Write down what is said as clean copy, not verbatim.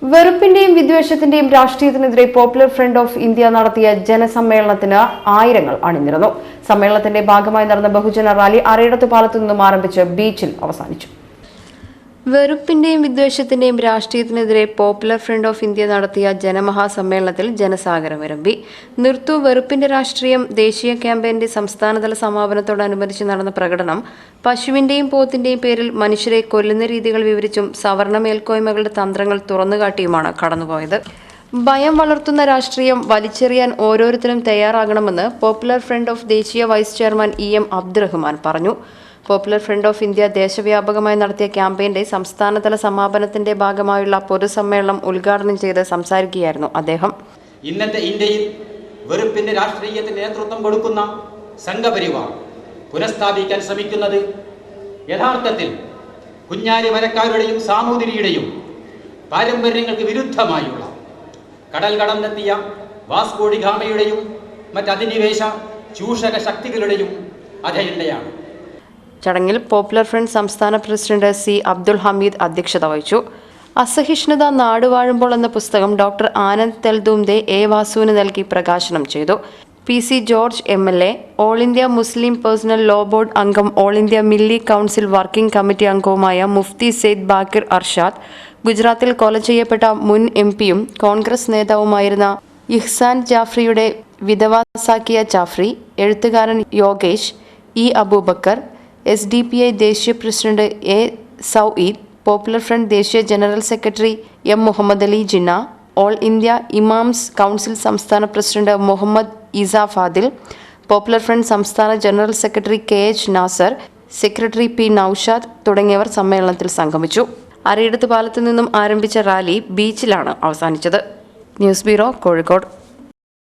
വെറുപ്പിന്റെയും വിദ്വേഷത്തിന്റെയും രാഷ്ട്രീയത്തിനെതിരെ popular front of India നടത്തിയ ജനസമ്മേളനത്തിന് ആയിരങ്ങൾ അണിനിരന്നു. സമ്മേളനത്തിന്റെ ഭാഗമായി നടന്ന ബഹുജന റാലി അരയിടത്ത് പാലത്തു നിന്നും ആരംഭിച്ച് ബീച്ചിൽ അവസാനിച്ചു. വെറുപ്പിന്റെയും വിദ്വേഷത്തിന്റെയും രാഷ്ട്രീയത്തിനെതിരെ പോപ്പുലർ ഫ്രണ്ട് ഓഫ് ഇന്ത്യ നടത്തിയ ജനമഹാസമ്മേളനത്തിൽ ജനസാഗരമിരമ്പി. നിർത്തു വെറുപ്പിന്റെ രാഷ്ട്രീയം ദേശീയ ക്യാമ്പയിന്റെ സംസ്ഥാനതല സമാപനത്തോടനുബന്ധിച്ച് നടന്ന പ്രകടനം പശുവിന്റെയും പോത്തിന്റെയും പേരിൽ മനുഷ്യരെ കൊല്ലുന്ന രീതികൾ വിവരിച്ചും സവർണ മേൽക്കോയ്മകളുടെ തന്ത്രങ്ങൾ തുറന്നുകാട്ടിയുമാണ് കടന്നുപോയത്. ഭയം വളർത്തുന്ന രാഷ്ട്രീയം വലിച്ചെറിയാൻ ഓരോരുത്തരും തയ്യാറാകണമെന്ന് പോപ്പുലർ ഫ്രണ്ട് ഓഫ് ദേശീയ വൈസ് ചെയർമാൻ EM അബ്ദുറഹ്മാൻ പറഞ്ഞു. പോപ്പുലർ ഫ്രണ്ട് ഓഫ് ഇന്ത്യ ദേശവ്യാപകമായി നടത്തിയ ക്യാമ്പയിന്റെ സംസ്ഥാനതല സമാപനത്തിന്റെ ഭാഗമായുള്ള പൊതുസമ്മേളനം ഉദ്ഘാടനം ചെയ്ത് സംസാരിക്കുകയായിരുന്നു അദ്ദേഹം. ഇന്നത്തെ ഇന്ത്യയിൽ വെറുപ്പിന്റെ രാഷ്ട്രീയത്തിന് നേതൃത്വം കൊടുക്കുന്ന സംഘപരിവാർ പുനഃസ്ഥാപിക്കാൻ ശ്രമിക്കുന്നത് യഥാർത്ഥത്തിൽ കുഞ്ഞാലി മരക്കാരുടെയും സാമൂതിരിയുടെയും പാരമ്പര്യങ്ങൾക്ക് വിരുദ്ധമായുള്ള കടൽ കടന്നെത്തിയ വാസ്കോ ഡി ഗാമയുടെയും മറ്റധിനിവേശ ചൂഷക ശക്തികളുടെയും അജണ്ടയാണ്. ചടങ്ങിൽ പോപ്പുലർ ഫ്രണ്ട് സംസ്ഥാന പ്രസിഡന്റ് C. അബ്ദുൽ ഹമീദ് അധ്യക്ഷത വഹിച്ചു. അസഹിഷ്ണുത നാടുവാഴുമ്പോൾ എന്ന പുസ്തകം ഡോക്ടർ ആനന്ദ് തെൽദുംദെ A. വാസുവിന് നൽകി പ്രകാശനം ചെയ്തു. PC. George MLA, All India Muslim Personal Law Board അംഗം, All India Milli Council working committee അംഗവുമായ മുഫ്തി സെയ്ദ് ബാക്കിർ അർഷാദ്, ഗുജറാത്തിൽ കൊല ചെയ്യപ്പെട്ട മുൻ MP-യും കോൺഗ്രസ് നേതാവുമായിരുന്ന ഇഹ്സാൻ ജാഫ്രിയുടെ വിധവ സാക്കിയ ജാഫ്രി, എഴുത്തുകാരൻ യോഗേഷ് E. അബൂബക്കർ, SDPI ദേശീയ president A. Saeed, Popular Front ദേശീയ general secretary M. Muhammad Ali Jinnah, All India Imams Council സംസ്ഥാന president Muhammad Isa Fadhil, Popular Front സംസ്ഥാന general secretary KH Nasar, secretary P. Naushad തുടങ്ങിയവർ സമ്മേളനത്തിൽ സംഗമിച്ചു. അരയിടത്ത് പാലത്തു നിന്നും ആരംഭിച്ച റാലി ബീച്ചിലാണ് അവസാനിച്ചത്. News bureau, Kozhikode.